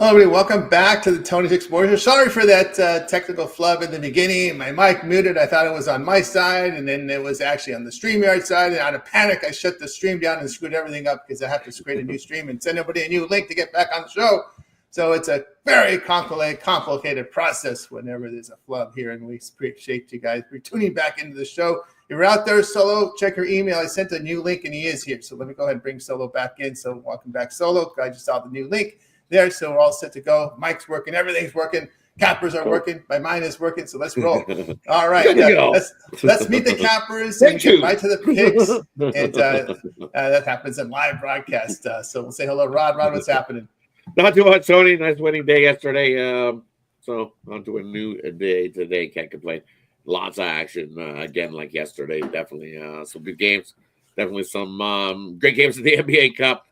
Hello, everybody. Welcome back to the Tony Six Morning Show. Sorry for that technical flub in the beginning. My mic muted. I thought it was on my side, and then it was actually on the StreamYard side. And out of panic, I shut the stream down and screwed everything up because I have to create a new stream and send everybody a new link to get back on the show. So it's a very complicated process whenever there's a flub here, and we appreciate you guys for tuning back into the show. If you're out there, Solo, check your email. I sent a new link, and he is here. So let me go ahead and bring Solo back in. So welcome back, Solo. I just saw the new link there, so we're all set to go. Mike's working, everything's working, cappers are working, my mind is working, so let's roll. All right, let's meet the cappers and get right to the picks. And that happens in live broadcast. So we'll say hello, Rod. Rod, what's happening? Not too much, Tony. Nice winning day yesterday. So on to a new day today. Can't complain. Lots of action again, like yesterday. Definitely some good games. Definitely some great games in the NBA Cup.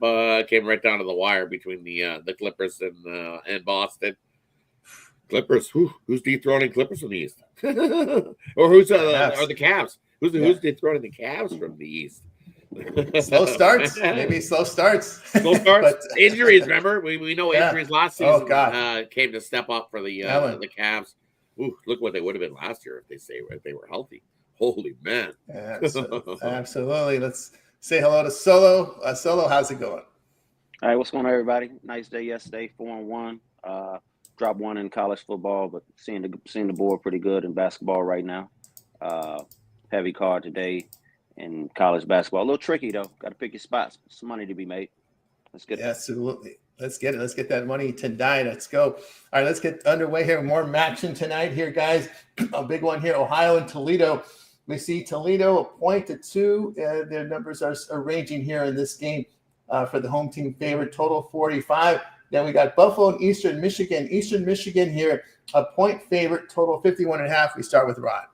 Came right down to the wire between the Clippers and Boston. Clippers, who's dethroning Clippers from the East? Or who's or the Cavs? Who's dethroning the Cavs from the East? Slow starts, maybe slow starts. But injuries. Remember, we know injuries last season came to step up for the Cavs. Ooh, look what they would have been last year if they were healthy. Holy man. Absolutely. Let's say hello to Solo. Solo, how's it going? All right, what's going on, everybody? Nice day yesterday, 4-1. Dropped one in college football, but seeing the board pretty good in basketball right now. Heavy card today in college basketball. A little tricky, though. Got to pick your spots. Some money to be made. Let's get it. Absolutely. Let's get it. Let's get that money tonight. Let's go. All right, let's get underway here. More action tonight here, guys. A big one here, Ohio and Toledo. We see Toledo 1-2. Their numbers are ranging here in this game for the home team favorite, total 45. Then we got Buffalo and Eastern Michigan. Eastern Michigan here, a point favorite, total 51.5. We start with Rod.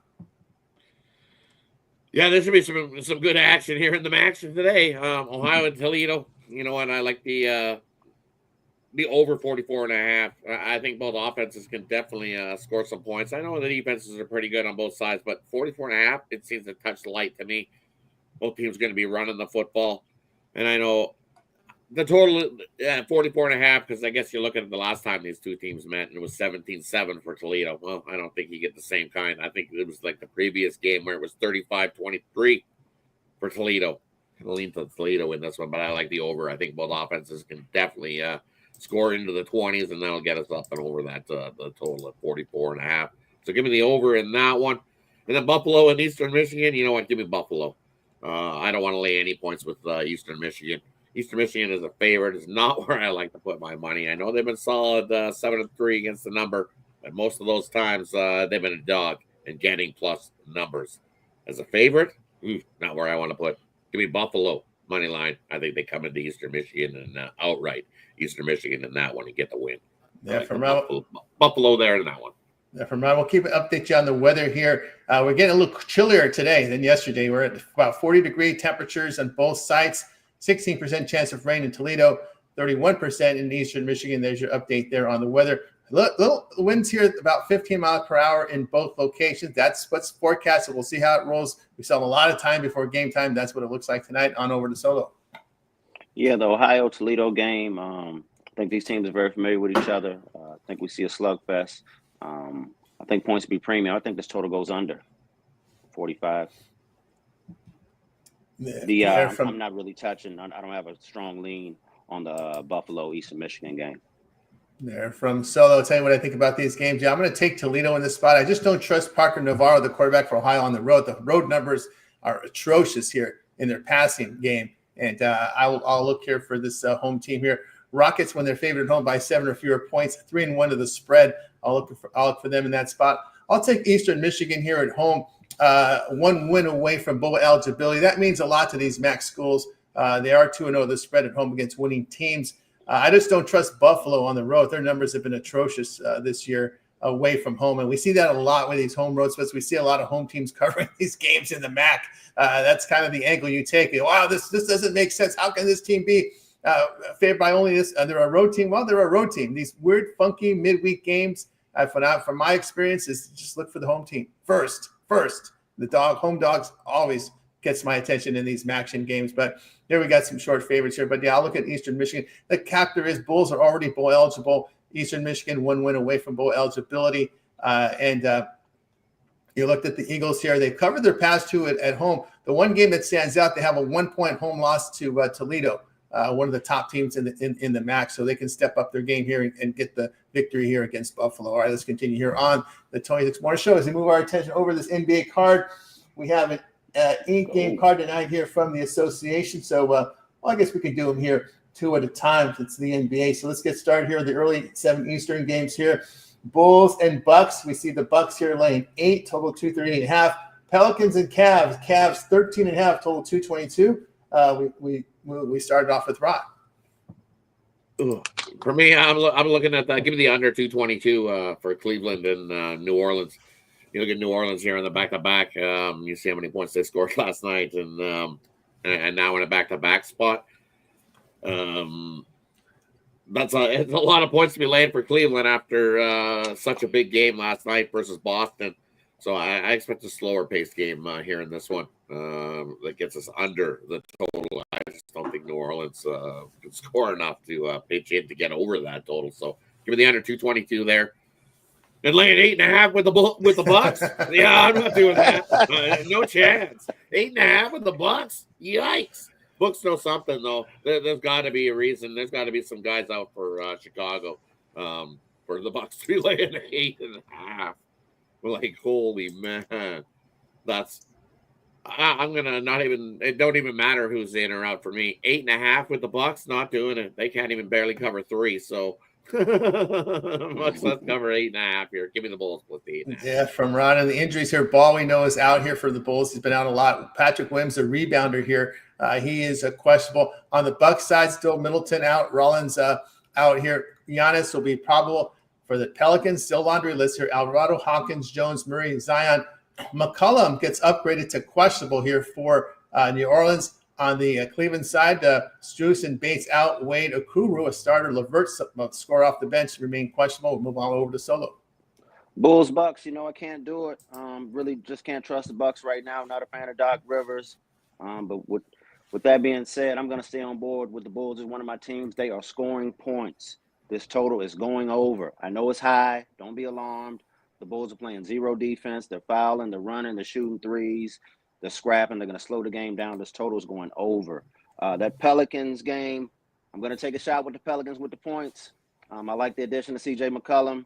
Yeah, there should be some good action here in the action today. Ohio and Toledo. You know what? I like the over 44.5. I think both offenses can definitely score some points. I know the defenses are pretty good on both sides, but 44.5, it seems to touch light to me. Both teams are going to be running the football. And I know the total 44.5, because I guess you're looking at the last time these two teams met, and it was 17-7 for Toledo. Well, I don't think you get the same kind. I think it was like the previous game where it was 35-23 for Toledo. I'm going to lean to Toledo in this one, but I like the over. I think both offenses can definitely score into the 20s, and that'll get us up and over that the total of 44.5. So give me the over in that one. And then Buffalo and Eastern Michigan. You know what? Give me Buffalo. I don't want to lay any points with Eastern Michigan. Eastern Michigan is a favorite. It's not where I like to put my money. I know they've been solid 7-3 against the number, but most of those times they've been a dog and getting plus numbers. As a favorite, not where I want to put. Give me Buffalo money line. I think they come into Eastern Michigan and outright Eastern Michigan in that one and get the win. Yeah, from Buffalo there in that one. Yeah, from We'll keep an update you on the weather here. We're getting a little chillier today than yesterday. We're at about 40-degree temperatures on both sites. 16% chance of rain in Toledo, 31% in Eastern Michigan. There's your update there on the weather. Little winds here about 15 miles per hour in both locations. That's what's forecasted. We'll see how it rolls. We still have a lot of time before game time. That's what it looks like tonight. On over to Solo. Yeah, the Ohio-Toledo game, I think these teams are very familiar with each other. I think we see a slugfest. I think points will be premium. I think this total goes under 45. I'm not really touching. I don't have a strong lean on the Buffalo-Eastern Michigan game. There from Solo. I'll tell you what I think about these games. Yeah, I'm going to take Toledo in this spot. I just don't trust Parker Navarro, the quarterback for Ohio, on the road. The road numbers are atrocious here in their passing game. And I'll look here for this home team here. Rockets, when they're favored at home by 7 or fewer points, 3-1 to the spread. I'll look for them in that spot. I'll take Eastern Michigan here at home. 1 win away from bowl eligibility. That means a lot to these MAC schools. They are 2-0 the spread at home against winning teams. I just don't trust Buffalo on the road. Their numbers have been atrocious this year away from home. And we see that a lot with these home road splits. We see a lot of home teams covering these games in the MAC. That's kind of the angle you take. Wow, this doesn't make sense. How can this team be favored by only this? They're a road team. Well, they're a road team. These weird, funky midweek games, from my experience, is just look for the home team first. The home dogs always gets my attention in these action games. But here we got some short favorites here. But yeah, I'll look at Eastern Michigan. The captor is Bulls are already bowl eligible. Eastern Michigan, 1 win away from bowl eligibility. You looked at the Eagles here. They've covered their past 2 at home. The one game that stands out, they have a 1-point home loss to Toledo, one of the top teams in the MAC. So they can step up their game here and get the victory here against Buffalo. All right, let's continue here on the Tony Six Morning Show. As we move our attention over this NBA card, we have an 8-game card tonight here from the association. So I guess we can do them here 2 at a time. It's the NBA. So let's get started here with the early 7 Eastern games here. Bulls and Bucks. We see the Bucks here laying 8, total 238.5. Pelicans and Cavs. Cavs 13.5, total 222. We started off with Rod. For me, I'm looking at that. Give me the under 222 for Cleveland and New Orleans. You look at New Orleans here in the back-to-back. You see how many points they scored last night, and now in a back-to-back spot. It's a lot of points to be laid for Cleveland after such a big game last night versus Boston. So I expect a slower paced game here in this one that gets us under the total. I just don't think New Orleans can score enough to pitch in to get over that total. So give me the under 222 there. And laying 8.5 with the Bucks. Yeah, I'm not doing that. No chance. 8.5 with the Bucks. Yikes. Books know something, though. There's got to be a reason. There's got to be some guys out for Chicago for the Bucks to be laying 8.5. We're like, holy man. I'm going to not even – it don't even matter who's in or out for me. 8.5 with the Bucks, not doing it. They can't even barely cover 3, so – Bucks, let's cover 8.5 here. Give me the Bulls with the 8.5. Yeah, from Ron. And the injuries here, Ball we know is out here for the Bulls. He's been out a lot. Patrick Williams, a rebounder here. He is questionable. On the Bucks side, still Middleton out. Rollins out here. Giannis will be probable for the Pelicans. Still laundry list here. Alvarado, Hawkins, Jones, Murray, Zion. McCollum gets upgraded to questionable here for New Orleans. On the Cleveland side, Strus and Bates out. Wade Okuru, a starter. LeVert score off the bench, remain questionable. We'll move on over to Solo. Bulls, Bucks, I can't do it. Really just can't trust the Bucks right now. Not a fan of Doc Rivers. But with that being said, I'm going to stay on board with the Bulls as one of my teams. They are scoring points. This total is going over. I know it's high. Don't be alarmed. The Bulls are playing zero defense. They're fouling. They're running. They're shooting threes. They're scrapping. They're going to slow the game down. This total is going over. That Pelicans game, I'm going to take a shot with the Pelicans with the points. I like the addition of C.J. McCollum.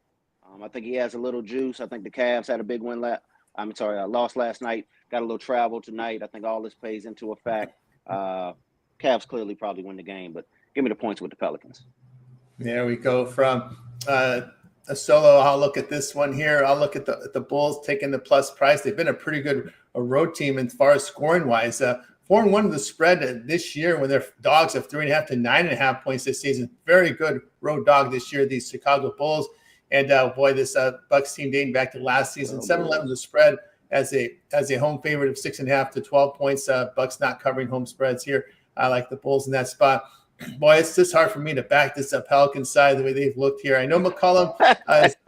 I think he has a little juice. I think the Cavs had a big win. Lost last night. Got a little travel tonight. I think all this plays into effect. Cavs clearly probably win the game, but give me the points with the Pelicans. There we go from a Solo. I'll look at this one here. I'll look at the Bulls taking the plus price. They've been a pretty good road team as far as scoring wise. 4-1 of the spread this year when they're dogs of 3.5 to 9.5 points this season. Very good road dog this year, these Chicago Bulls. And this Bucks team dating back to last season, 7-11 the spread as a home favorite of 6.5 to 12 points. Bucks not covering home spreads here. I like the Bulls in that spot. Boy, it's just hard for me to back this Pelican side the way they've looked here. I know McCollum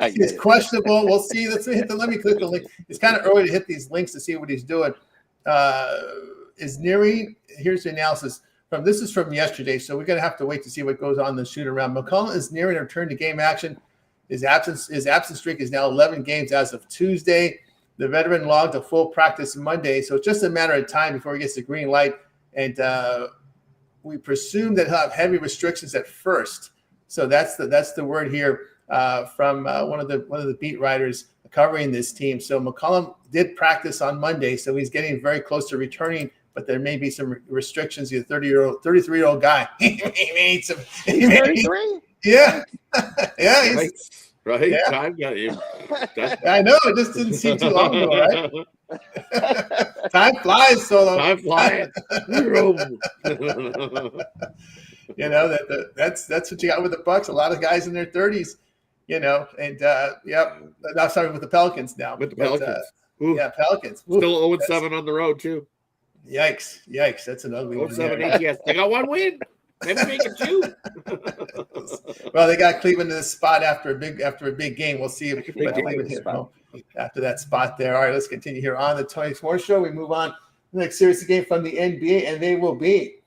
is questionable. We'll see. Let me click the link. It's kind of early to hit these links to see what he's doing. Is nearing. Here's the analysis. This is from yesterday, so we're going to have to wait to see what goes on in the shoot around. McCollum is nearing a return to game action. His absence streak is now 11 games as of Tuesday. The veteran logged a full practice Monday, so it's just a matter of time before he gets the green light. And we presume that he'll have heavy restrictions at first. So that's the word here from one of the beat writers covering this team. So McCollum did practice on Monday, so he's getting very close to returning. But there may be some restrictions. He's a 33-year-old guy. He made some. 33? Yeah, yeah. Right. Yeah. Time got you. I know. It just didn't seem too long ago, right? Time flies, Solo. Time flies. That's what you got with the Bucks. A lot of guys in their 30s, and I'm sorry, with the Pelicans now. With the Pelicans. Pelicans. Still 0-7 on the road too. Yikes! That's an ugly one. 0-7 ATS. They got one win. Maybe make it 2. Well, they got Cleveland in this spot after a big game. We'll see if Cleveland hit home after that spot there. All right, let's continue here on the 24 show. We move on to the next series of game from the NBA, and they will be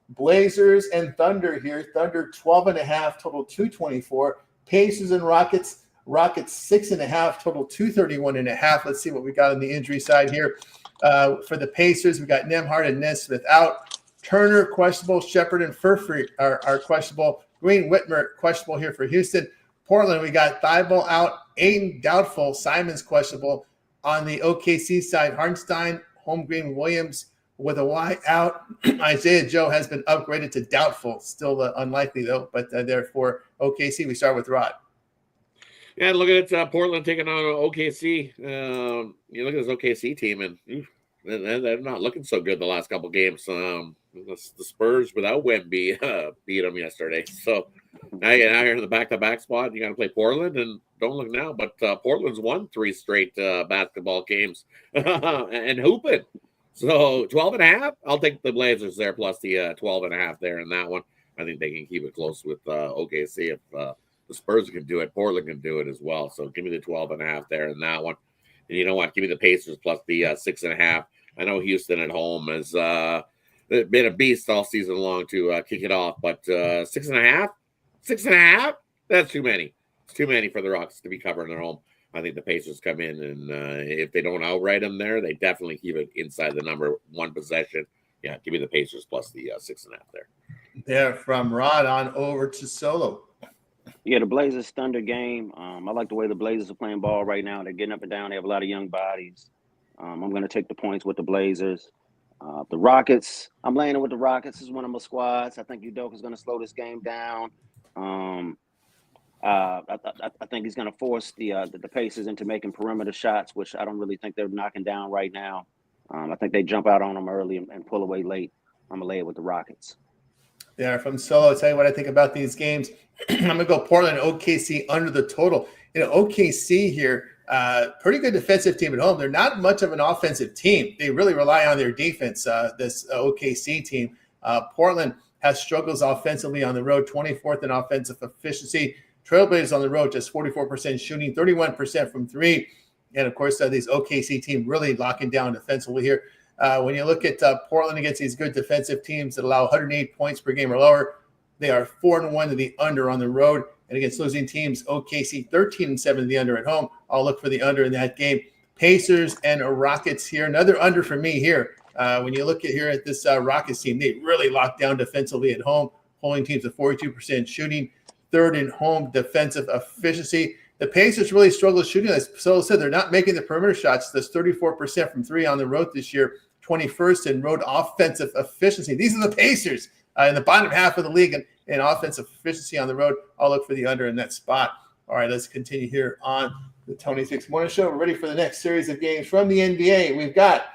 Blazers and Thunder here. Thunder 12.5, total 224. Pacers and Rockets. Rockets 6.5, total 231.5. Let's see what we got on the injury side here. For the Pacers, we got Nembhard and Nesmith out. Turner questionable. Shepard and Furfree are questionable. Green, Whitmer questionable here for Houston. Portland, we got Thibault out. Aiden doubtful. Simons questionable. On the OKC side, Hartenstein, Holmgren, Williams with a Y out. Isaiah Joe has been upgraded to doubtful. Still unlikely though, but therefore OKC. We start with Rod. Yeah, look at Portland taking on OKC. You look at this OKC team, and they're not looking so good the last couple games. The Spurs without Wemby beat them yesterday. So now you're in the back-to-back spot. You got to play Portland, and don't look now, but Portland's won 3 straight basketball games and hooping. So 12.5, I'll take the Blazers there plus the 12.5 there in that one. I think they can keep it close with OKC if the Spurs can do it. Portland can do it as well. So give me the 12.5 there in that one. And you know what? Give me the Pacers plus the 6.5. I know Houston at home has been a beast all season long to kick it off, but 6.5, that's too many. It's too many for the Rockets to be covering their home. I think the Pacers come in, and if they don't outright them there, they definitely keep it inside the number one possession. Yeah, give me the Pacers plus the 6.5 there. There from Rod on over to Solo. Yeah, the Blazers Thunder game. I like the way the Blazers are playing ball right now. They're getting up and down. They have a lot of young bodies. I'm going to take the points with the Blazers. The Rockets, I'm laying it with the Rockets. This is one of my squads. I think Udoka is going to slow this game down. I think he's going to force the Pacers into making perimeter shots, which I don't really think they're knocking down right now. I think they jump out on them early and pull away late. I'm going to lay it with the Rockets. Yeah, from Solo, I'll tell you what I think about these games. I'm going to go Portland OKC under the total. OKC here, pretty good defensive team at home. They're not much of an offensive team. They really rely on their defense, this OKC team. Portland has struggles offensively on the road, 24th in offensive efficiency. Trailblazers on the road, just 44% shooting, 31% from three. And, of course, this OKC team really locking down defensively here. When you look at Portland against these good defensive teams that allow 108 points per game or lower, they are 4-1 to the under on the road. And against losing teams, OKC 13-7 to the under at home. I'll look for the under in that game. Pacers and Rockets here. Another under for me here. When you look at this Rockets team, they really lock down defensively at home, holding teams at 42% shooting, third in home defensive efficiency. The Pacers really struggle shooting. As Solo said, they're not making the perimeter shots. That's 34% from three on the road this year, 21st in road offensive efficiency. These are the Pacers in the bottom half of the league in offensive efficiency on the road. I'll look for the under in that spot. All right, let's continue here on the Tony Six Morning Show. We're ready for the next series of games from the NBA. We've got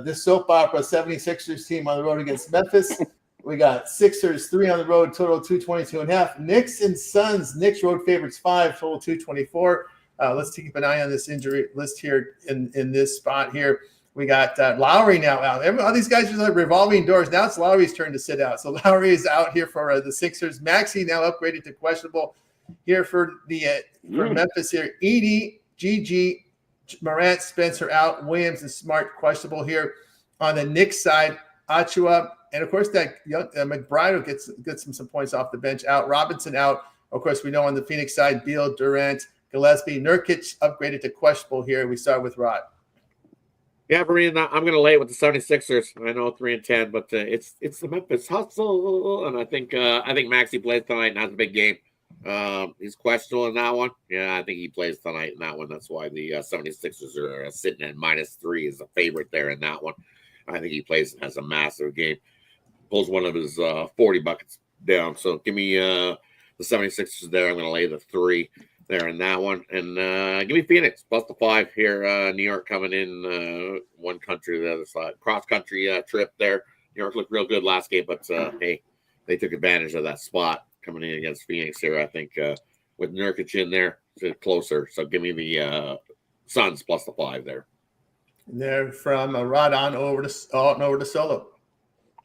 this soap opera 76ers team on the road against Memphis. We got Sixers 3 on the road, total 222.5. Knicks and Suns. Knicks road favorites 5, total 224. Let's keep an eye on this injury list here in this spot here. We got Lowry now out. All these guys are like revolving doors. Now it's Lowry's turn to sit out. So Lowry is out here for the Sixers. Maxey now upgraded to questionable here for Memphis here. Edey, GG, Morant, Spencer out. Williams and Smart questionable here. On the Knicks side, Achua, and of course that young McBride who gets some points off the bench out. Robinson out. Of course, we know on the Phoenix side, Beal, Durant, Gillespie, Nurkic upgraded to questionable here. We start with Rod. Yeah, for me, I'm going to lay it with the 76ers. I know 3-10, but it's the Memphis hustle, and I think Maxey plays tonight, and that's a big game. He's questionable in that one. Yeah, I think he plays tonight in that one. That's why the 76ers are sitting at -3 as a favorite there in that one. I think he plays and has a massive game. Pulls one of his 40 buckets down. So give me the 76ers there. I'm going to lay the 3 there in that one. And give me Phoenix plus the 5 here. New York coming in one country to the other side. Cross-country trip there. New York looked real good last game, but hey, they took advantage of that spot coming in against Phoenix here. I think with Nurkic in there, it's closer. So give me the Suns plus the 5 there. And they're from Rod on over to Solo.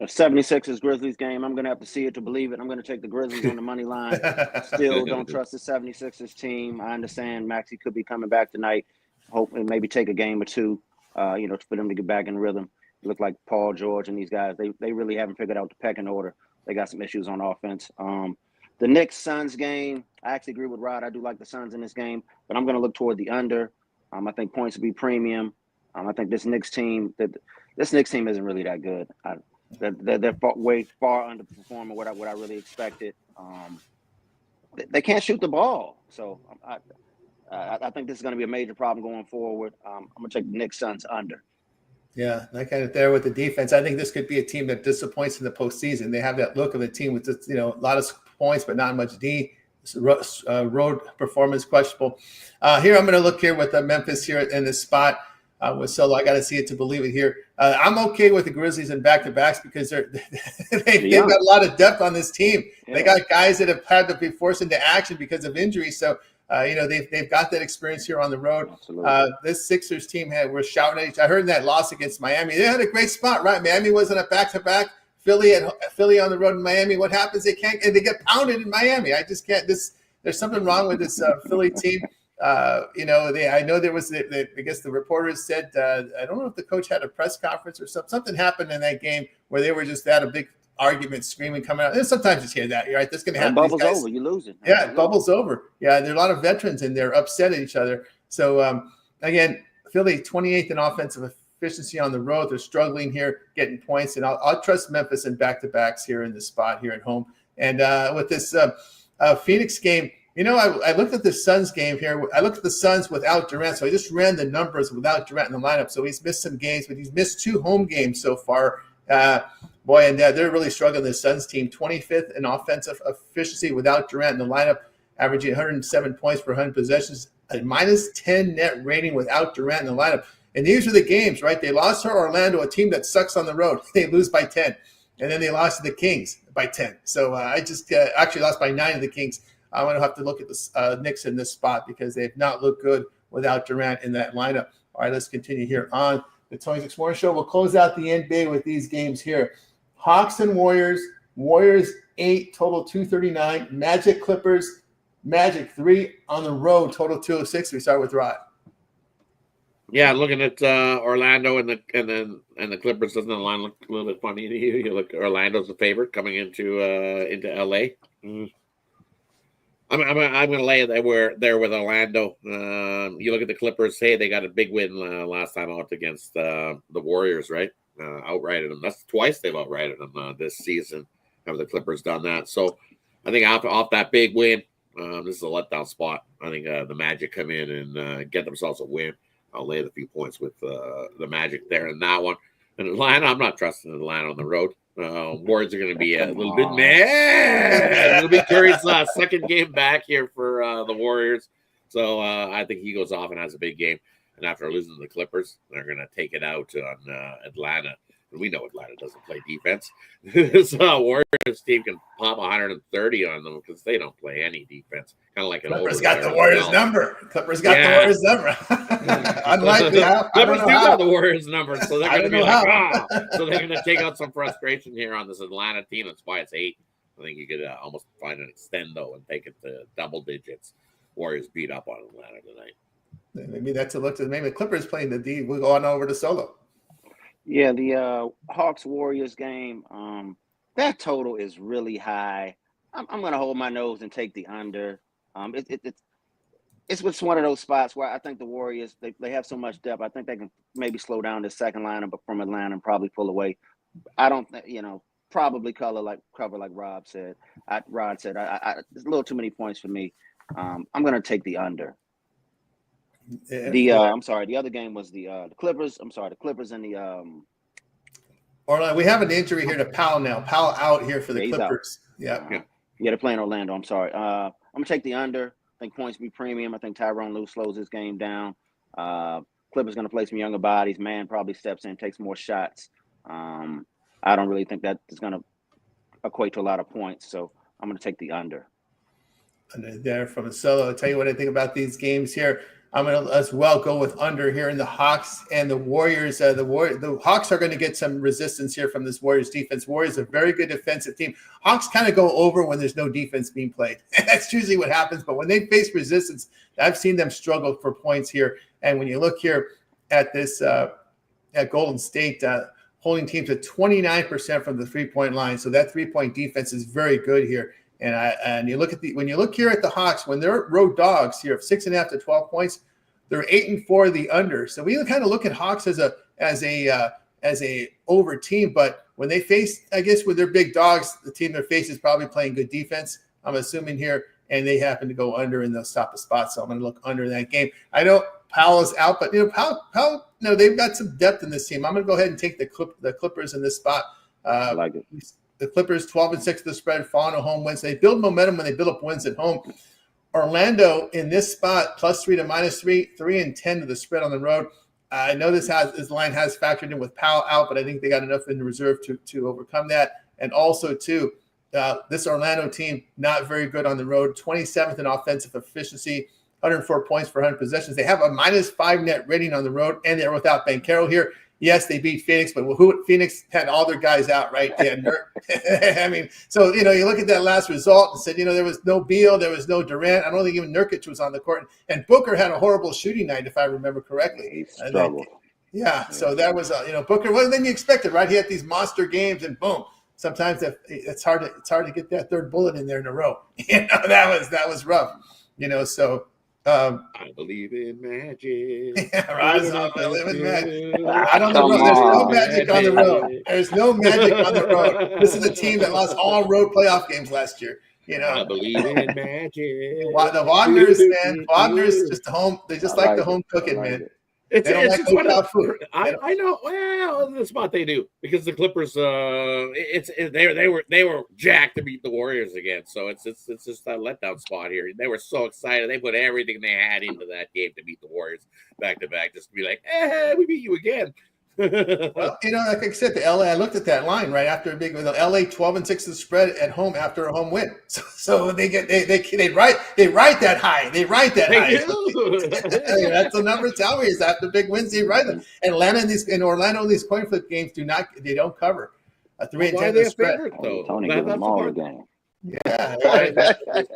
A 76ers Grizzlies game. I'm going to have to see it to believe it. I'm going to take the Grizzlies on the money line. Still don't trust the 76ers team. I understand Maxey could be coming back tonight. Hopefully maybe take a game or two, for them to get back in rhythm. It looked like Paul George and these guys, they really haven't figured out the pecking order. They got some issues on offense. The Knicks Suns game, I actually agree with Rod. I do like the Suns in this game, but I'm going to look toward the under. I think points will be premium. I think this Knicks team isn't really that good. They're way far underperforming what I really expected. They can't shoot the ball, so I think this is going to be a major problem going forward. I'm going to take the Knicks Suns under. Yeah, that kind of there with the defense. I think this could be a team that disappoints in the postseason. They have that look of a team with just, a lot of points, but not much D. Road performance questionable. Here, I'm going to look here with Memphis here in this spot with Solo. I got to see it to believe it here. I'm okay with the Grizzlies in back-to-backs because they've got a lot of depth on this team. Yeah. They got guys that have had to be forced into action because of injury. So, they've got that experience here on the road. This Sixers team we're shouting at each other. I heard that loss against Miami. They had a great spot, right? Miami wasn't a back-to-back. Philly on the road in Miami. What happens? They get pounded in Miami. I just can't. There's something wrong with this Philly team. I know there was. I guess the reporters said. I don't know if the coach had a press conference or something. Something happened in that game where they were just at a big argument, screaming, coming out. And sometimes you hear that, right? That's going to happen. Bubbles over. You lose it. Yeah, it bubbles over. Yeah, there are a lot of veterans in there upset at each other. So again, Philly 28th in offensive efficiency on the road. They're struggling here, getting points, and I'll trust Memphis in back-to-backs here in this spot here at home. And with this Phoenix game, I looked at the Suns game here. I looked at the Suns without Durant, so I just ran the numbers without Durant in the lineup. So he's missed some games, but he's missed 2 home games so far. They're really struggling. The Suns team, 25th in offensive efficiency without Durant in the lineup, averaging 107 points per 100 possessions, a minus 10 net rating without Durant in the lineup. And these are the games, right? They lost to Orlando, a team that sucks on the road. They lose by 10. And then they lost to the Kings by 10. So I just actually lost by 9 to the Kings. I'm going to have to look at the Knicks in this spot because they've not looked good without Durant in that lineup. All right, let's continue here on the 26 Morning Show. We'll close out the NBA with these games here. Hawks and Warriors. Warriors 8, total 239. Magic Clippers. Magic 3 on the road, total 206. We start with Rod. Yeah, looking at Orlando and the Clippers, doesn't the line look a little bit funny to you? You look Orlando's the favorite coming into LA. I'm going to lay it there with Orlando. You look at the Clippers. Hey, they got a big win last time out against the Warriors, right? Outrighted them. That's twice they've outrighted them this season. Have the Clippers done that? So I think off that big win, this is a letdown spot. I think the Magic come in and get themselves a win. I'll lay the few points with the Magic there in that one. And Atlanta, I'm not trusting Atlanta on the road. Warriors are going to be a little bit mad. A little bit curious. Second game back here for the Warriors. So I think he goes off and has a big game. And after losing to the Clippers, they're going to take it out on Atlanta. And we know Atlanta doesn't play defense. This Warriors team can pop 130 on them because they don't play any defense. Kind of like an Clippers got the Warriors number. Clippers got the Warriors number. Unlikely. Clippers do got the Warriors number, so they're going to be like, so they're going to take out some frustration here on this Atlanta team. That's why it's 8. I think you could almost find an extendo and take it to double digits. Warriors beat up on Atlanta tonight. Maybe that's a look to maybe the Clippers playing the D. We'll go on over to Solo. Yeah, the Hawks Warriors game. That total is really high. I'm going to hold my nose and take the under. It's one of those spots where I think the Warriors they have so much depth. I think they can maybe slow down the second lineup, but from Atlanta and probably pull away. I don't think probably cover like Rod said. There's a little too many points for me. I'm going to take the under. I'm sorry. The other game was the Clippers. I'm sorry, the Clippers and the Orlando. We have an injury here to Powell now. Powell out here for the Clippers. Yeah, they're playing Orlando. I'm sorry. I'm gonna take the under. I think points be premium. I think Tyronn Lue slows his game down. Clippers gonna play some younger bodies. Man probably steps in, takes more shots. I don't really think that is gonna equate to a lot of points. So I'm gonna take the under. Under there from a Solo. I'll tell you what I think about these games here. I'm going to as well go with under here in the Hawks and the Warriors. The Hawks are going to get some resistance here from this Warriors defense. Warriors are a very good defensive team. Hawks kind of go over when there's no defense being played. That's usually what happens. But when they face resistance, I've seen them struggle for points here. And when you look here at this at Golden State, holding teams at 29% from the 3-point line. So that 3-point defense is very good here. And you look at when you look here at the Hawks, when they're road dogs here of 6.5 to 12 points, they're 8-4 the under. So we kind of look at Hawks as a over team, but when they face, I guess with their big dogs, the team they're facing is probably playing good defense, I'm assuming here, and they happen to go under and they'll stop the spot. So I'm going to look under that game. I know Powell is out, but Powell, they've got some depth in this team. I'm going to go ahead and take the Clippers in this spot. I like it. The Clippers 12-6 the spread, following a home wins. They build momentum when they build up wins at home. Orlando in this spot, +3 to -3, 3-10 to the spread on the road. I know this line has factored in with Powell out, but I think they got enough in the reserve to overcome that. And also, too, this Orlando team, not very good on the road, 27th in offensive efficiency, 104 points per 100 possessions. They have a -5 net rating on the road, and they're without Banchero here. Yes, they beat Phoenix, but Phoenix had all their guys out, right? They had I mean, so, you look at that last result and said, there was no Beal, there was no Durant. I don't think even Nurkic was on the court. And Booker had a horrible shooting night, if I remember correctly. He struggled. Yeah, so that was, Booker, what than you expected, right? He had these monster games, and boom. Sometimes it's hard to get that third bullet in there in a row. That was rough. So. I believe in magic. Yeah, rise up, I live in magic. I don't know. There's no magic on the road. There's no magic on the road. This is a team that lost all road playoff games last year. I believe in magic. The Wagners, man. Wagners just home. They just like the home cooking, man. It's like just what I know. Well, the spot they do, because the Clippers, they were jacked to beat the Warriors again. So it's just that letdown spot here. They were so excited. They put everything they had into that game to beat the Warriors back to back, just to be like, hey, we beat you again. Well, like I said, the LA. I looked at that line right after a big. The LA 12-6 the spread at home after a home win. So they write that high. They write that high. That's the number tell me is after big wins they write them. In Orlando these coin flip games don't cover a 3-10 the spread. Tony gave them all the game. Yeah,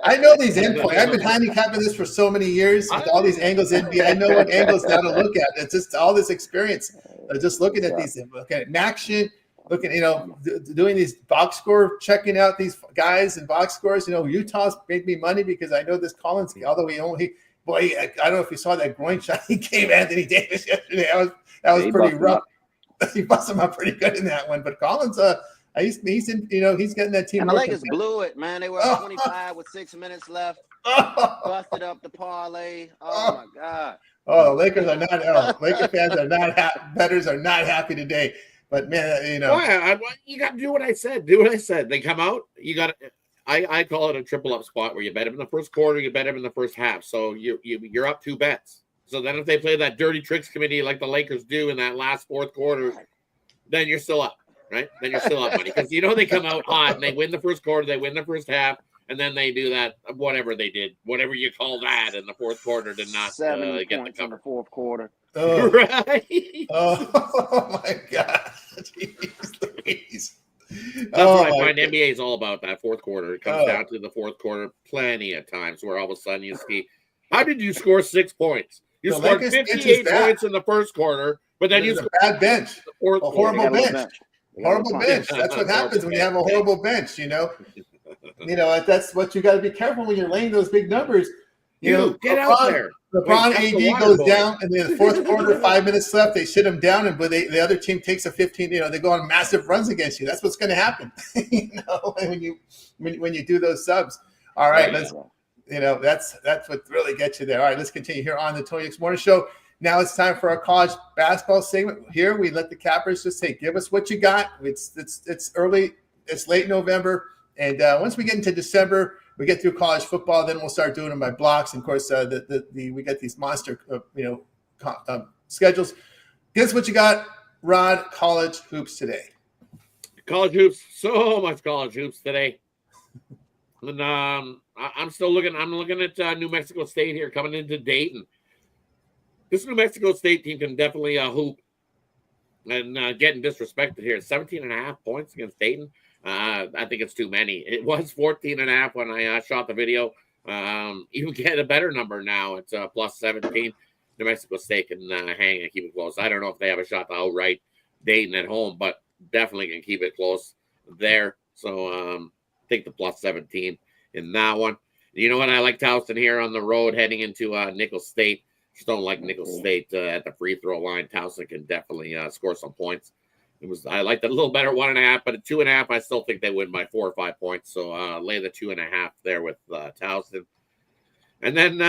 I know these endpoints. I've been handicapping this for so many years with all these angles. I know what angles now to look at. It's just all this experience. Just looking at these, looking at action, doing these box score, checking out these guys and box scores. Utah's made me money because I know this Collins, although I don't know if you saw that groin shot he gave Anthony Davis yesterday. That was pretty rough. He busted him up pretty good in that one. But Collins, he's getting that team. And the Lakers blew it, man. They were up 25 with 6 minutes left. Busted up the parlay. Oh my God. Oh, the Lakers are not. Laker fans are not happy. Bettors are not happy today. But man, you got to do what I said. Do what I said. They come out. You got. I call it a triple up spot where you bet them in the first quarter, you bet them in the first half. So you're up 2 bets. So then if they play that dirty tricks committee like the Lakers do in that last fourth quarter, then you're still up. Right? Then you're still up money because they come out hot and they win the first quarter, they win the first half, and then they do that whatever they did, whatever you call that in the fourth quarter did not 70 get the points cover. in the fourth quarter. Oh. Right? Oh my God! Jeez. That's what I find NBA is all about. That fourth quarter, it comes down to the fourth quarter plenty of times where all of a sudden you see, how did you score 6 points? You scored 58 points in the first quarter, but then you scored a bad bench, a horrible bench. Horrible bench. That's what happens when you have a horrible bench. That's what you got to be careful when you're laying those big numbers. Get out there. LeBron AD goes down, and then the fourth quarter, 5 minutes left, they shut him down, but the other team takes a 15. They go on massive runs against you. That's what's going to happen. When you do those subs. All right, that's what really gets you there. All right, let's continue here on the Tony X Morning Show. Now it's time for our college basketball segment. Here we let the cappers just say, give us what you got. It's early, it's late November. And once we get into December, we get through college football, then we'll start doing them by blocks. And of course, we get these monster, schedules. Give us what you got, Rod, college hoops today. College hoops, so much college hoops today. And I'm still looking. I'm looking at New Mexico State here coming into Dayton. This New Mexico State team can definitely hoop and getting disrespected here. 17.5 points against Dayton. I think it's too many. It was 14.5 when I shot the video. You get a better number now. It's plus 17. New Mexico State can hang and keep it close. I don't know if they have a shot to outright Dayton at home, but definitely can keep it close there. So take the plus 17 in that one. You know what? I like Towson here on the road heading into Nicholls State. Just don't like Nicholls State at the free throw line. Towson can definitely score some points. I liked it a little better 1.5, but at 2.5, I still think they win by 4 or 5 points. So lay the 2.5 there with Towson. And then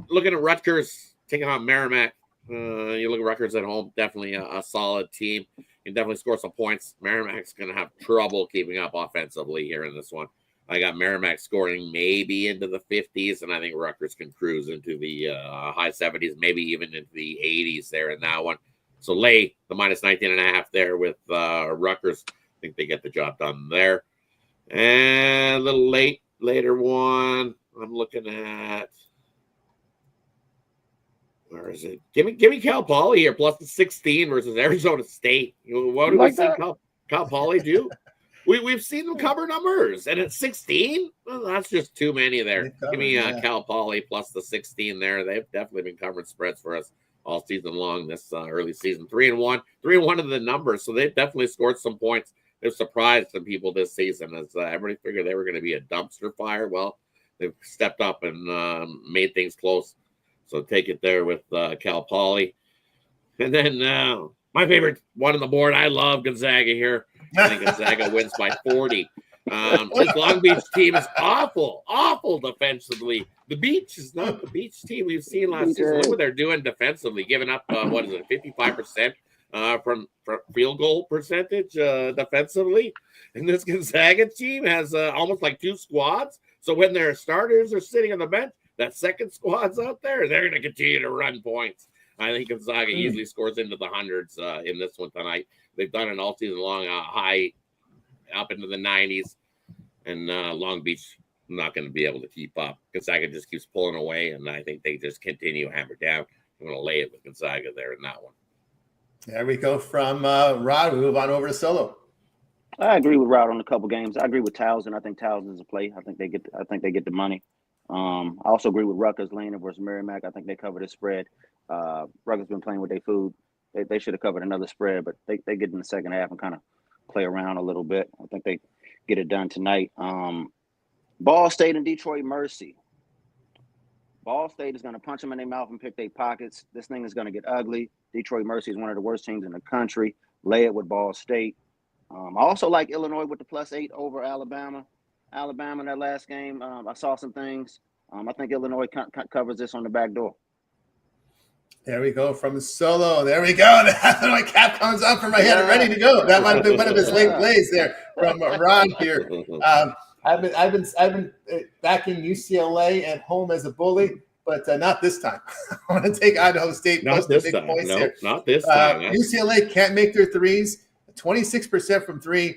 looking at Rutgers taking on Merrimack. You look at Rutgers at home, definitely a solid team. You can definitely score some points. Merrimack's going to have trouble keeping up offensively here in this one. I got Merrimack scoring maybe into the 50s, and I think Rutgers can cruise into the high 70s, maybe even into the 80s there in that one. So lay the minus 19.5 there with Rutgers. I think they get the job done there. And a little later one, I'm looking at. Where is it? Give me Cal Poly here, plus the 16 versus Arizona State. What do we see Cal Poly do? We've seen them cover numbers, and at 16, well, that's just too many there. Give me Cal Poly plus the 16 there. They've definitely been covering spreads for us all season long this early season. 3-1 of the numbers, so they've definitely scored some points. They've surprised some people this season as everybody figured they were going to be a dumpster fire. Well, they've stepped up and made things close. So take it there with Cal Poly. And then my favorite one on the board, I love Gonzaga here. I think Gonzaga wins by 40. This Long Beach team is awful defensively. The Beach is not the Beach team we've seen last season. Look what they're doing defensively, giving up, 55% from field goal percentage defensively. And this Gonzaga team has almost like 2 squads. So when their starters are sitting on the bench, that second squad's out there, they're going to continue to run points. I think Gonzaga easily scores into the hundreds in this one tonight. They've done it all season long, high up into the 90s, and Long Beach not going to be able to keep up. Gonzaga just keeps pulling away, and I think they just continue to hammer down. I'm going to lay it with Gonzaga there in that one. There we go from Rod. We move on over to Solo. I agree with Rod on a couple games. I agree with Towson. I think Towson's a play. I think they get the money. I also agree with Rutgers laying versus Merrimack. I think they covered the spread. Rutgers been playing with their food. They should have covered another spread, but they get in the second half and kind of play around a little bit. I think they get it done tonight. Ball State and Detroit Mercy. Ball State is going to punch them in their mouth and pick their pockets. This thing is going to get ugly. Detroit Mercy is one of the worst teams in the country. Lay it with Ball State. I also like Illinois with the +8 over Alabama. Alabama in that last game, I saw some things. I think Illinois covers this on the back door. There we go from Solo. There we go. My cap comes up from my head, ready to go. That might have been one of his late plays there from Ron here. I've been backing UCLA at home as a bully, but not this time. I want to take Idaho State plus the big points here. Not this time. UCLA can't make their threes. 26% from 3.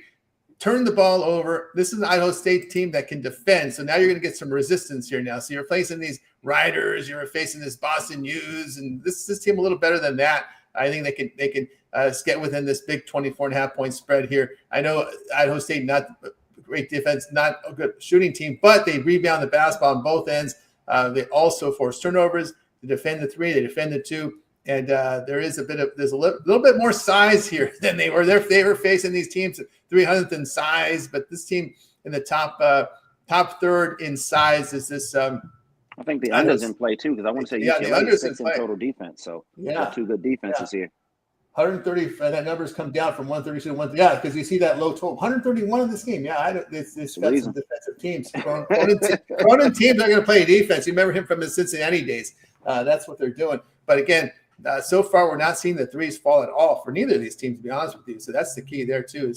Turn the ball over. This is an Idaho State team that can defend. So now you're going to get some resistance here now. So you're facing these Riders, you're facing this Boston U's, and this team a little better than that. I think they can get within this big 24.5 point spread here. I know Idaho State, not great defense, not a good shooting team, but they rebound the basketball on both ends. They also force turnovers. They defend the 3, they defend the 2. And there's a little bit more size here than they were. They were facing these teams at 300th in size, but this team in the top third in size is this. I think the unders in play too, because I want to say UCLA is 6 in total defense. So got 2 good defenses here. 130. That number's come down from 132 to 130. Yeah, because you see that low total. 131 in this game. Yeah, it's got some defensive teams. Cronin teams are going to play defense. You remember him from his Cincinnati days. That's what they're doing. But again. So far, we're not seeing the threes fall at all for neither of these teams, to be honest with you. So that's the key there too.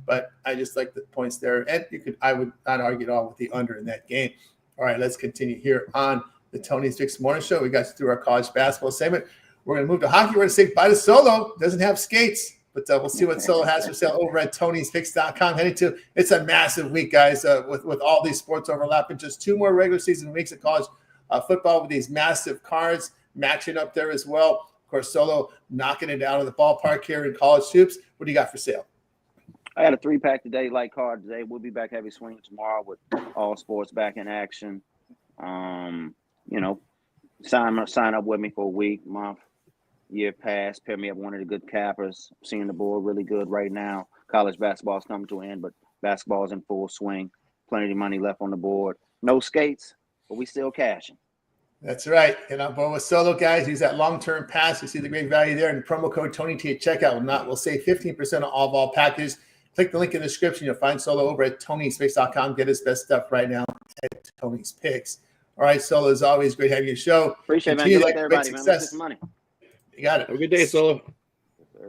But I just like the points there, and I would not argue at all with the under in that game. All right, let's continue here on the Tony's Fix Morning Show. We got through our college basketball segment. We're going to move to hockey. We're going to say bye to Solo. Doesn't have skates, but we'll see what Solo has for sale over at Tony'sFix.com. It's a massive week, guys, with all these sports overlapping. Just 2 more regular season weeks of college football with these massive cards. Matching up there as well. Of course, Solo knocking it down in the ballpark here in college hoops. What do you got for sale? I had a 3-pack today, light card today. We'll be back heavy swing tomorrow with all sports back in action. Sign up with me for a week, month, year pass. Pair me up one of the good cappers. I'm seeing the board really good right now. College basketball is coming to an end, but basketball is in full swing. plenty of money left on the board. No skates, but we still cashing. That's right. And on board with Solo, guys, use that long-term pass. You see the great value there. And promo code TonyT at checkout will save 15% on all packages. Click the link in the description. You'll find Solo over at Tony'sPicks.com. Get his best stuff right now at Tony's Picks. All right, Solo, as always, great having you show. Appreciate it, man. Good luck to everybody, man. Let's get some money. You got it. Have a good day, Solo.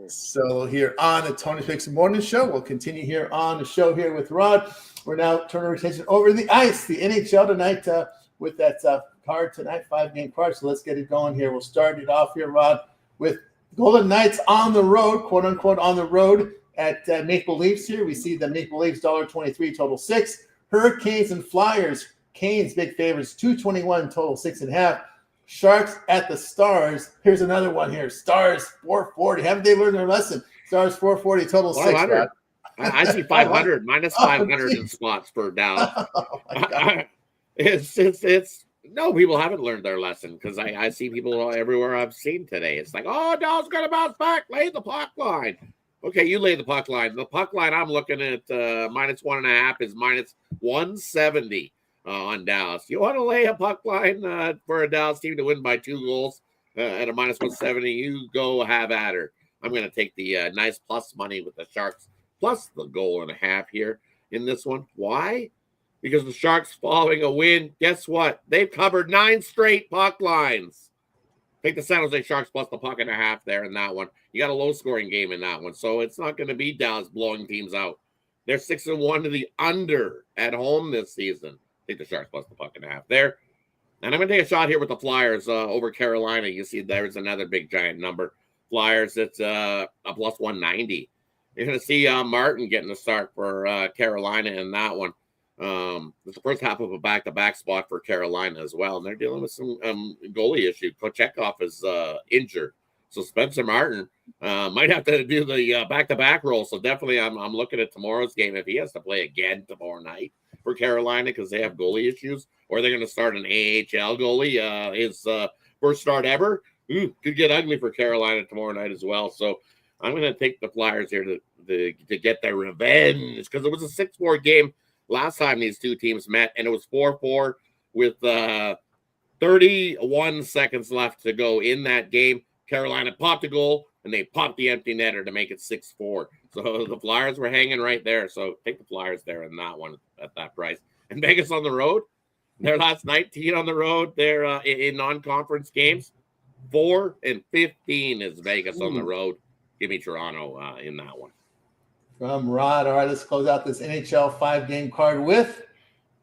So here on the Tony Picks Morning Show, we'll continue here on the show here with Rod. We're now turning our attention over the ice, the NHL tonight with that card tonight, 5-game card. So let's get it going here. We'll start it off here, Rod, with Golden Knights on the road, quote unquote, on the road at Maple Leafs here. We see the Maple Leafs $1.23, total 6. Hurricanes and Flyers, Canes big favorites, 221, total 6.5. Sharks at the Stars. Here's another one here. Stars 440. Haven't they learned their lesson? Stars 440, total 6. Rod. I see 500 minus 500 in spots for Dallas. Oh my God. It's no, people haven't learned their lesson because I see people everywhere I've seen today. It's like, oh, Dallas got to bounce back. Lay the puck line. Okay, you lay the puck line. The puck line I'm looking at minus 1.5 is minus 170. On Dallas. You want to lay a puck line for a Dallas team to win by 2 goals at a minus 170, you go have at her. I'm going to take the nice plus money with the Sharks plus the 1.5 here in this one. Why? Because the Sharks following a win, guess what? They've covered 9 straight puck lines. Take the San Jose Sharks plus the 1.5 there in that one. You got a low-scoring game in that one, so it's not going to be Dallas blowing teams out. They're 6-1 to the under at home this season. Take the Sharks plus the 1.5 there. And I'm going to take a shot here with the Flyers over Carolina. You see there's another big giant number. Flyers, it's a plus 190. You're going to see Martin getting the start for Carolina in that one. It's the first half of a back-to-back spot for Carolina as well. And they're dealing with some goalie issue. Kochetkov is injured. So Spencer Martin might have to do the back-to-back role. So definitely I'm looking at tomorrow's game if he has to play again tomorrow night for Carolina because they have goalie issues, or they're going to start an AHL goalie. His first start ever. Could get ugly for Carolina tomorrow night as well. So I'm going to take the Flyers here to get their revenge because it was a 6-4 game last time these two teams met, and it was 4-4 with 31 seconds left to go in that game. Carolina popped a goal, and they popped the empty netter to make it 6-4. So the Flyers were hanging right there. So take the Flyers there in that one at that price. And Vegas on the road, their last 19 on the road, they're in non-conference games. 4-15 is Vegas on the road. Give me Toronto in that one. From Rod. All right, let's close out this NHL 5-game card with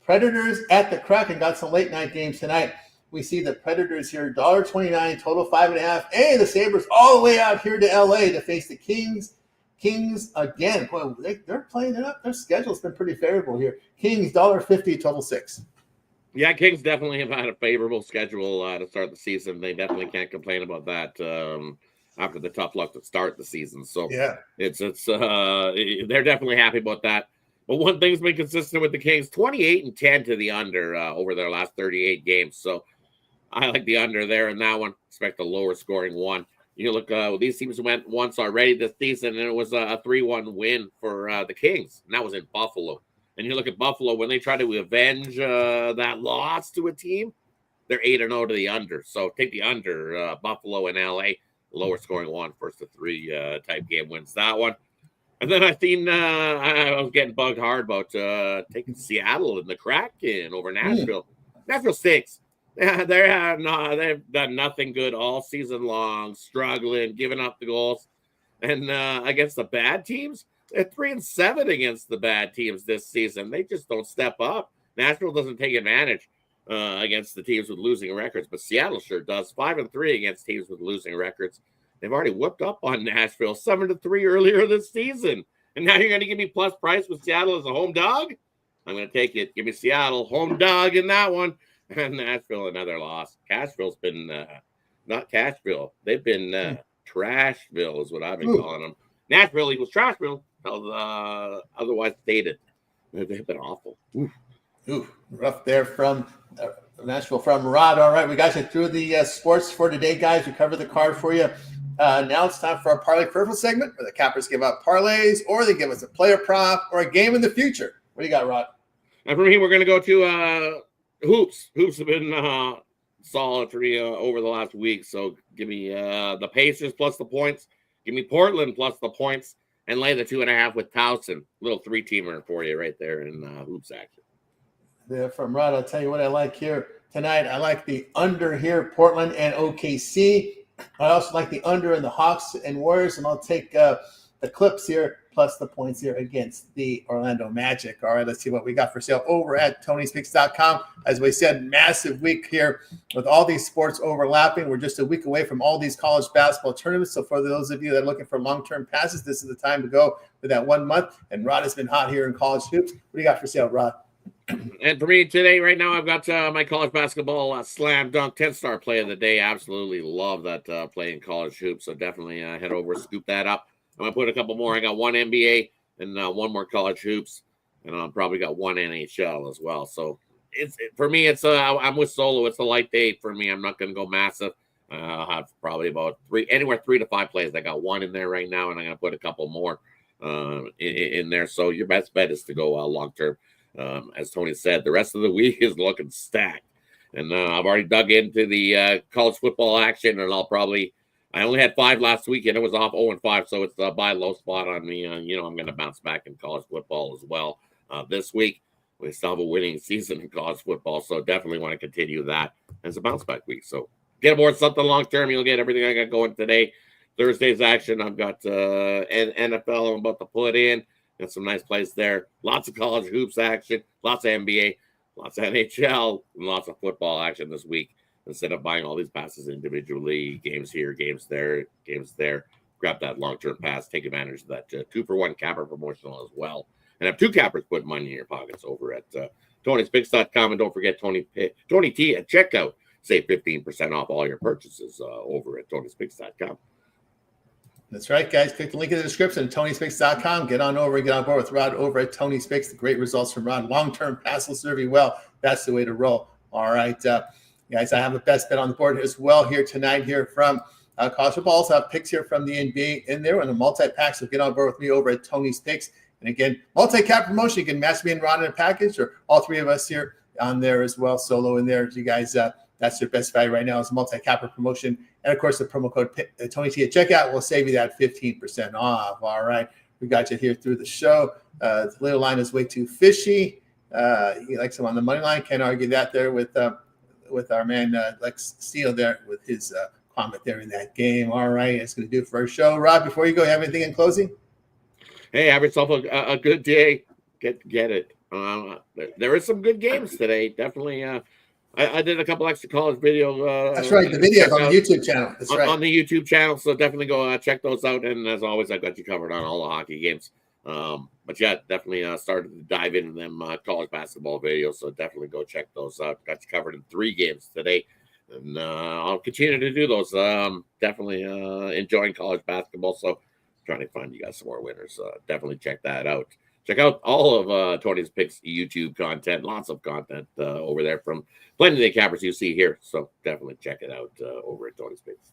Predators at the Kraken. Got some late-night games tonight. We see the Predators here, $1.29, total 5.5. Hey, the Sabres all the way out here to L.A. to face the Kings. Kings again. Boy, they're playing it up. Their schedule's been pretty favorable here. Kings, $1.50, total 6. Yeah, Kings definitely have had a favorable schedule to start the season. They definitely can't complain about that after the tough luck to start the season. So yeah, it's they're definitely happy about that. But one thing's been consistent with the Kings, 28-10 to the under over their last 38 games. So I like the under there in that one. Expect a lower scoring one. You look, these teams went once already this season, and it was a 3-1 win for the Kings, and that was in Buffalo. And you look at Buffalo, when they try to avenge that loss to a team, they're 8-0 to the under. So take the under, Buffalo and LA, lower scoring one, first to 3 type game wins that one. And then I think I was getting bugged hard about taking Seattle and the Kraken over Nashville. Nashville stinks. Yeah, they've done nothing good all season long, struggling, giving up the goals. And against the bad teams, they're 3-7 against the bad teams this season. They just don't step up. Nashville doesn't take advantage against the teams with losing records, but Seattle sure does. 5-3 against teams with losing records. They've already whooped up on Nashville 7-3 earlier this season. And now you're going to give me plus price with Seattle as a home dog? I'm going to take it. Give me Seattle, home dog in that one. And Nashville, another loss. Cashville's been not Cashville. They've been Trashville is what I've been calling them. Nashville equals Trashville. Otherwise stated. They've been awful. Rough there from Nashville from Rod. All right, we got you through the sports for today, guys. We covered the card for you. Now it's time for our Parlay Purple segment where the cappers give out parlays or they give us a player prop or a game in the future. What do you got, Rod? And for me, we're going to go to hoops. Hoops have been solid for me over the last week. So give me the Pacers plus the points. Give me Portland plus the points. And lay the 2.5 with Towson. Little 3-teamer for you right there in hoops action. There from Rod, I'll tell you what I like here tonight. I like the under here, Portland and OKC. I also like the under in the Hawks and Warriors, and I'll take the Clips here plus the points here against the Orlando Magic. All right, let's see what we got for sale over at TonySpeaks.com. As we said, massive week here with all these sports overlapping. We're just a week away from all these college basketball tournaments. So for those of you that are looking for long-term passes, this is the time to go for that 1 month. And Rod has been hot here in college hoops. What do you got for sale, Rod? And for me today, right now, I've got my college basketball slam dunk 10-star play of the day. Absolutely love that play in college hoops. So definitely head over, scoop that up. I'm going to put a couple more. I got one NBA and one more college hoops. And I've probably got one NHL as well. So for me, I'm with Solo. It's a light day for me. I'm not going to go massive. I'll have probably about 3 to 5 plays. I got one in there right now, and I'm going to put a couple more in there. So your best bet is to go long-term. As Tony said, the rest of the week is looking stacked. And I've already dug into the college football action, and I only had 5 last week, and it was off 0-5, so it's a buy low spot on me. I'm going to bounce back in college football as well this week. We still have a winning season in college football, so definitely want to continue that as a bounce back week. So get aboard something long-term. You'll get everything I got going today. Thursday's action, I've got NFL I'm about to put in. Got some nice plays there. Lots of college hoops action, lots of NBA, lots of NHL, and lots of football action this week. Instead of buying all these passes individually, games here, games there, grab that long-term pass, take advantage of that 2-for-1 capper promotional as well. And have 2 cappers put money in your pockets over at TonySpeaks.com. And don't forget Tony T at checkout. Save 15% off all your purchases over at TonySpeaks.com. That's right, guys. Click the link in the description, TonySpeaks.com. Get on board with Rod over at Tony Speaks. The great results from Rod. Long-term pass will serve you well. That's the way to roll. All right, guys, I have a best bet on the board as well here tonight here from college football. Also have picks here from the NBA in there and a multi-pack. So get on board with me over at Tony Speaks. And again, multi-cap promotion. You can match me and Rod in a package, or all 3 of us here on there as well, solo in there. You guys, that's your best value right now is multi-capper promotion. And, of course, the promo code Tony T at checkout will save you that 15% off. All right. We got you here through the show. The little line is way too fishy. He likes him on the money line. Can't argue that there with our man Lex Steele there with his comment there in that game. All right. That's going to do it for our show. Rob, before you go, you have anything in closing? Hey, have yourself a good day. Get it. There is some good games today. Definitely. I did a couple extra college videos. That's right. The videos on the YouTube channel. That's right. On the YouTube channel. So definitely go check those out. And as always, I got you covered on all the hockey games. But yeah, definitely started to dive into them college basketball videos. So definitely go check those out. Got you covered in 3 games today. And I'll continue to do those. Definitely enjoying college basketball. So trying to find you guys some more winners. Definitely check that out. Check out all of Tony's Picks YouTube content. Lots of content over there from plenty of the cappers you see here. So definitely check it out over at Tony's Picks.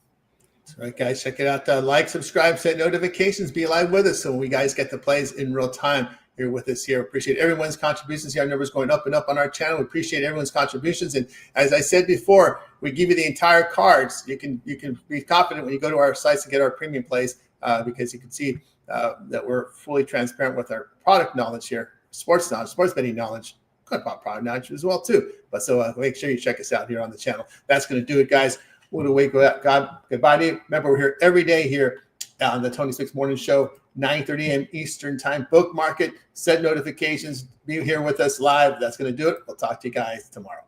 That's right, guys. Check it out. Like, subscribe, set notifications. Be live with us so when we guys get the plays in real time here with us here. Appreciate everyone's contributions here. Our numbers going up and up on our channel. We appreciate everyone's contributions. And as I said before, we give you the entire cards. You can be confident when you go to our sites and get our premium plays because you can see that we're fully transparent with our product knowledge here, sports knowledge, sports betting knowledge, good about product knowledge as well too. But so make sure you check us out here on the channel. That's going to do it, guys. What a week. Goodbye to you. Remember, we're here every day here on the Tony Speaks Morning Show, 9:30 a.m. Eastern Time. Bookmark it, set notifications, be here with us live. That's going to do it. We'll talk to you guys tomorrow.